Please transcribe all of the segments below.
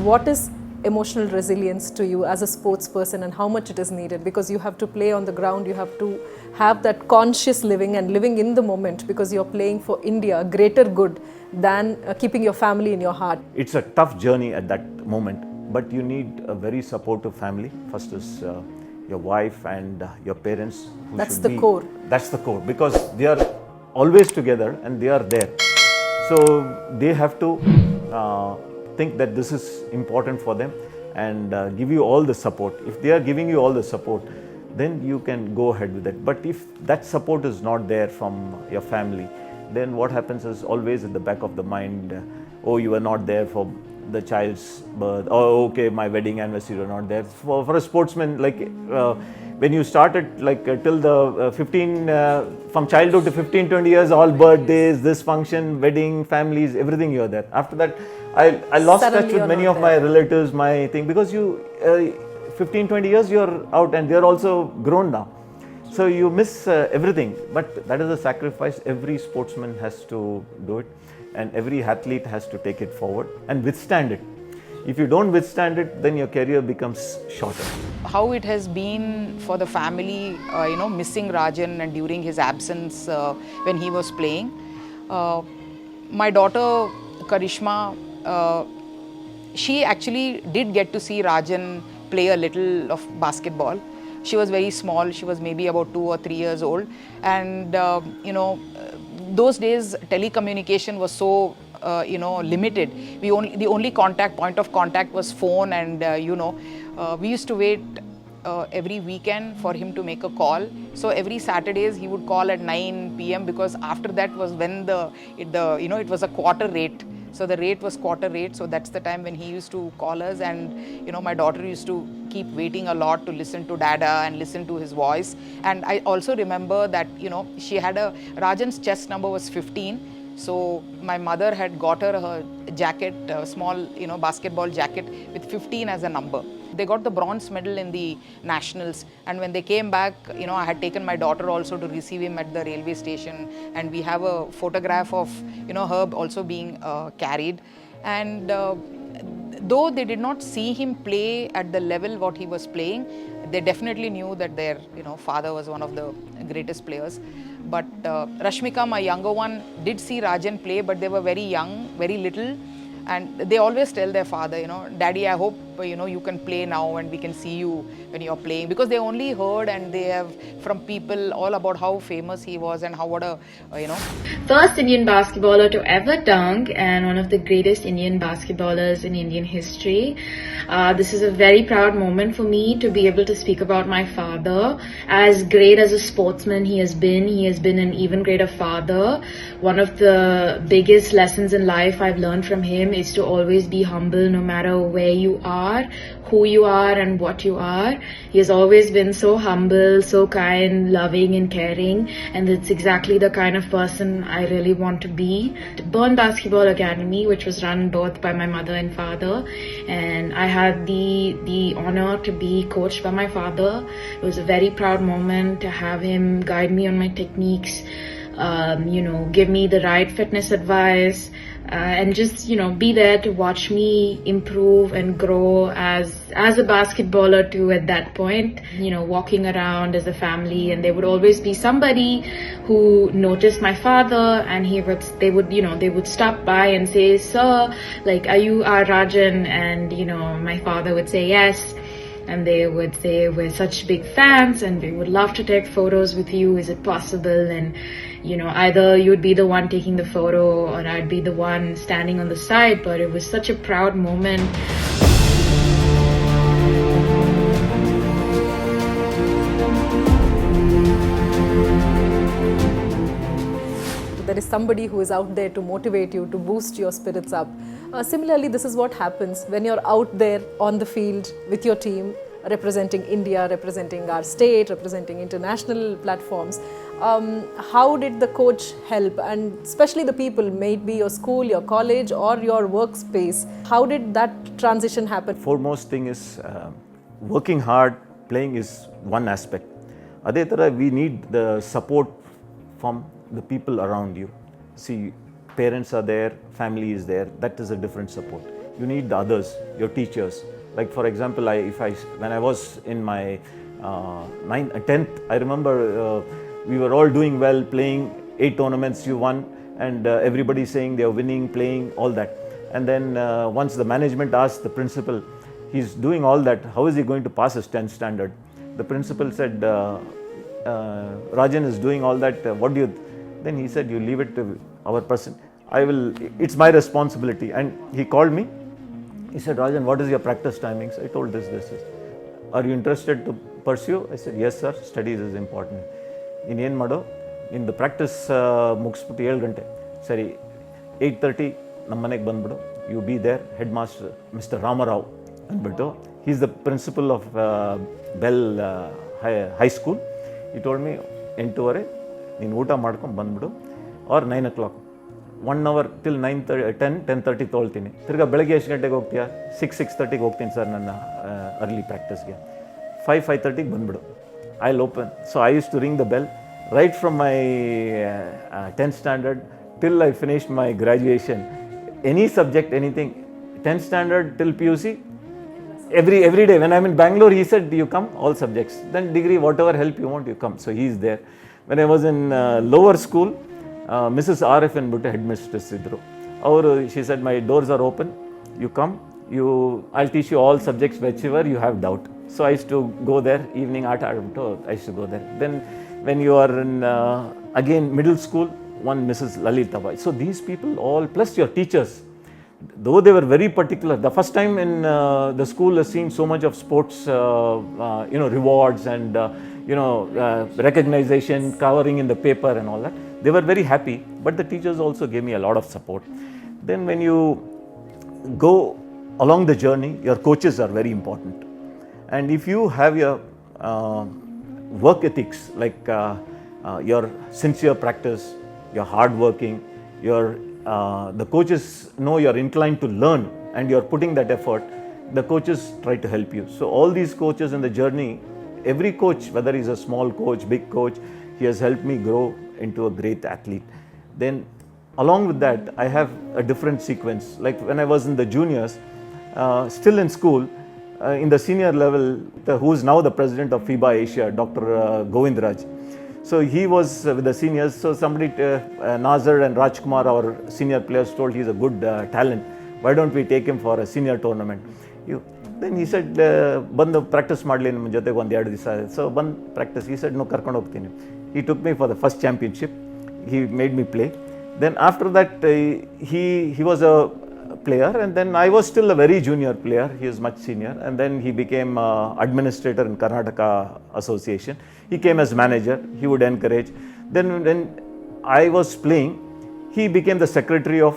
what is emotional resilience to you as a sports person and how much it is needed, because you have to play on the ground, you have to have that conscious living and living in the moment, because you're playing for India, greater good than keeping your family in your heart. It's a tough journey at that moment, but you need a very supportive family. First is your wife and your parents. That's the core. That's the core, because they are always together and they are there. So they have to think that this is important for them and give you all the support. If they are giving you all the support, then you can go ahead with it. But if that support is not there from your family, then what happens is always at the back of the mind, oh, you were not there for the child's birth, oh, okay, my wedding anniversary, you were not there. For a sportsman, like when you started, like till the 15, from childhood to 15, 20 years, all birthdays, this function, wedding, families, everything, you're there. After that, I lost touch with many of my relatives, my thing, because you 15, 20 years you're out and they're also grown now. So you miss everything, but that is a sacrifice every sportsman has to do it, and every athlete has to take it forward and withstand it. If you don't withstand it, then your career becomes shorter. How it has been for the family, missing Rajan and during his absence when he was playing. My daughter Karishma, she actually did get to see Rajan play a little of basketball. She was very small, she was maybe about 2 or 3 years old, and those days telecommunication was so limited. The only point of contact was phone, and we used to wait every weekend for him to make a call. So every Saturdays he would call at 9 p.m. because after that was when it was a quarter rate. So the rate was quarter rate, so that's the time when he used to call us, and my daughter used to keep waiting a lot to listen to Dada and listen to his voice. And I also remember that she had Rajan's chest number was 15, so my mother had got her jacket, a small basketball jacket with 15 as a number. They got the bronze medal in the nationals, and when they came back, I had taken my daughter also to receive him at the railway station, and we have a photograph of her also being carried. And though they did not see him play at the level what he was playing, they definitely knew that their father was one of the greatest players. But Rashmika, my younger one, did see Rajan play, but they were very young, very little. And they always tell their father, Daddy, I hope you can play now and we can see you when you're playing, because they only heard and they have from people all about how famous he was and what a First Indian basketballer to ever dunk and one of the greatest Indian basketballers in Indian history. This is a very proud moment for me to be able to speak about my father. As great as a sportsman he has been an even greater father. One of the biggest lessons in life I've learned from him is to always be humble no matter where you are, who you are and what you are. He has always been so humble, so kind, loving and caring, and it's exactly the kind of person I really want to be. Burn Basketball Academy, which was run both by my mother and father, and I had the honor to be coached by my father. It was a very proud moment to have him guide me on my techniques, give me the right fitness advice, and just be there to watch me improve and grow as a basketballer too. At that point, walking around as a family, and there would always be somebody who noticed my father, and they would stop by and say, "Sir, like, are you our Rajan?" And my father would say yes. And they would say, "We're such big fans and we would love to take photos with you. Is it possible?" And either you'd be the one taking the photo or I'd be the one standing on the side. But it was such a proud moment. There is somebody who is out there to motivate you, to boost your spirits up. Similarly, this is what happens when you're out there on the field with your team, representing India, representing our state, representing international platforms. How did the coach help, and especially the people, may it be your school, your college or your workspace, how did that transition happen? Foremost thing is working hard, playing is one aspect. Adetara, we need the support from the people around you. See, parents are there, family is there, that is a different support. you need the others, your teachers. Like for example, when I was in my 10th, I remember we were all doing well, playing 8 tournaments you won, and everybody saying they are winning, playing, all that. And then once the management asked the principal, he's doing all that, how is he going to pass his 10th standard? The principal said, Rajan is doing all that, what do you... Then he said, you leave it to our person. It's my responsibility. And he called me. He said, Rajan, what is your practice timings? I told this. Are you interested to pursue? I said, yes, sir. Studies is important. In ಏನು ಮಾಡೋ ನಿಂದು practice ಮುಗಿಸ್ಬಿಟ್ಟು 7 ಗಂಟೆ ಸರಿ 8:30 ನಮ್ಮ ಮನೆಗೆ ಬಂದ್ಬಿಡು you be there headmaster mister Ramarao ಅಂದ್ಬಿಟ್ಟು he is the principal of Bell high school. He told me 8:30 ನೀನು ಊಟ ಮಾಡ್ಕೊಂಡು ಬಂದ್ಬಿಡು ಆರ್ 9 o'clock 1 hour ಟಿಲ್ 10:30 ತೊಳ್ತೀನಿ. ತಿರ್ಗಾ ಬೆಳಗ್ಗೆ ಎಷ್ಟು ಗಂಟೆಗೆ ಹೋಗ್ತೀಯಾ? 6:30 ಹೋಗ್ತೀನಿ ಸರ್ ನನ್ನ ಅರ್ಲಿ ಪ್ರಾಕ್ಟೀಸ್ಗೆ. 5:30 ಬಂದ್ಬಿಡು. I'll open. So I used to ring the bell right from my 10th standard till I finished my graduation. Any subject, anything, 10th standard till PUC, every day. When I'm in Bangalore, he said, you come, all subjects. Then degree, whatever help you want, you come. So he's there. When I was in lower school, Mrs. RF and Butta headmistress idru. She said, my doors are open, you come, I'll teach you all subjects whichever you have doubt. So I used to go there, evening art, I used to go there. Then when you are in, again, middle school, one Mrs. Lalitabai. So these people all, plus your teachers, though they were very particular. The first time in the school has seen so much of sports, rewards and, recognition, covering in the paper and all that. They were very happy, but the teachers also gave me a lot of support. Then when you go along the journey, your coaches are very important. And if you have your work ethics, like your sincere practice, your hard working, the coaches know you're inclined to learn and you're putting that effort, the coaches try to help you. So all these coaches in the journey, every coach, whether he's a small coach, big coach, he has helped me grow into a great athlete. Then along with that, I have a different sequence. Like when I was in the juniors, still in school, in the senior level, who is now the president of FIBA Asia, Dr. Govindraj. So he was with the seniors. So somebody, Nazar and Rajkumar, our senior players, told he's a good talent. Why don't we take him for a senior tournament? Then he said, ಬಂದು practice ಮಾಡಲಿ ನಿಮ್ಮ ಜೊತೆಗೆ 1-2 ದಿವಸ. So ಬಂದು practice. He said, no, ಕರ್ಕೊಂಡು ಹೋಗ್ತೀನಿ. He took me for the first championship. He made me play. Then after that, he was a player, and then I was still a very junior player. He is much senior, and then he became administrator in Karnataka Association. He came as manager. He would encourage. Then when I was playing, he became the secretary of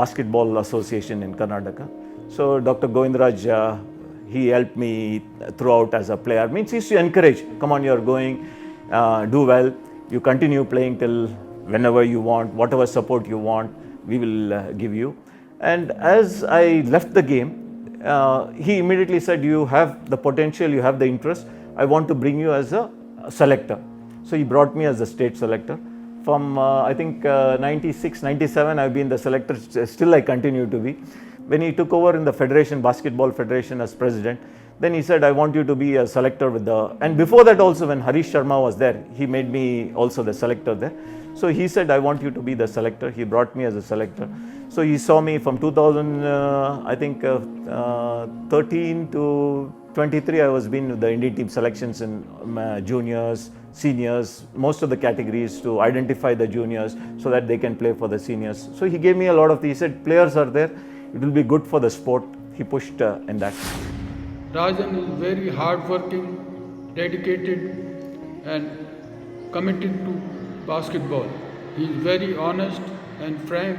Basketball Association in Karnataka. So Dr. Govindraj, he helped me throughout as a player. Means he used to encourage, come on, you're going, do well, you continue playing till whenever you want, whatever support you want, we will give you. And as I left the game, he immediately said, you have the potential, you have the interest, I want to bring you as a selector. So he brought me as a state selector. From I think 96, 97, I've been the selector, still I continue to be. When he took over in the Federation, Basketball Federation as president, then he said, I want you to be a selector with the... And before that also, when Harish Sharma was there, he made me also the selector there. So he said, I want you to be the selector. He brought me as a selector. So he saw me from 13 to 23, I was been with the Indian team selections in juniors, seniors, most of the categories to identify the juniors so that they can play for the seniors. So he gave me a lot of things. He said, players are there, it will be good for the sport. He pushed in that. Rajan is very hard-working, dedicated and committed to basketball. He is very honest and frank,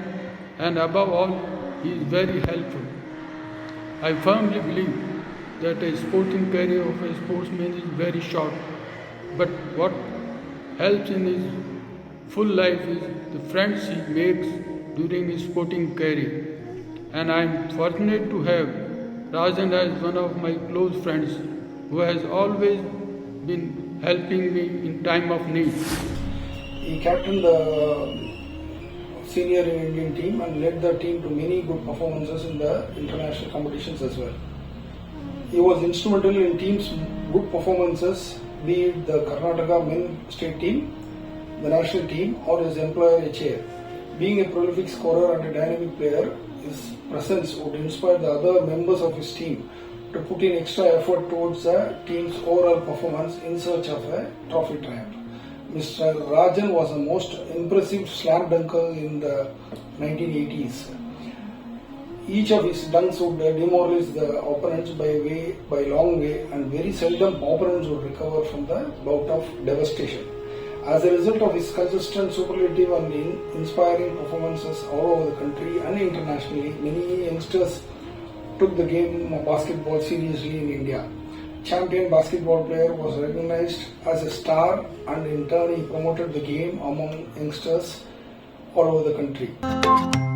and above all, he is very helpful. I firmly believe that a sporting career of a sportsman is very short, but what helps in his full life is the friends he makes during his sporting career. And I am fortunate to have Rajan as one of my close friends who has always been helping me in time of need. He captained the senior in Indian team and led the team to many good performances in the international competitions as well. He was instrumental in team's good performances, be it the Karnataka men's state team, the national team, or his employer HA. Being a prolific scorer and a dynamic player, his presence would inspire the other members of his team to put in extra effort towards the team's overall performance in search of a trophy triumph. Mr. Rajan was the most impressive slam dunker in the 1980s. Each of his dunks would demoralize the opponents by long way, and very seldom opponents would recover from the bout of devastation. As a result of his consistent, superlative and inspiring performances all over the country and internationally, many youngsters took the game of basketball seriously in India. Champion basketball player was recognized as a star, and in turn he promoted the game among youngsters all over the country.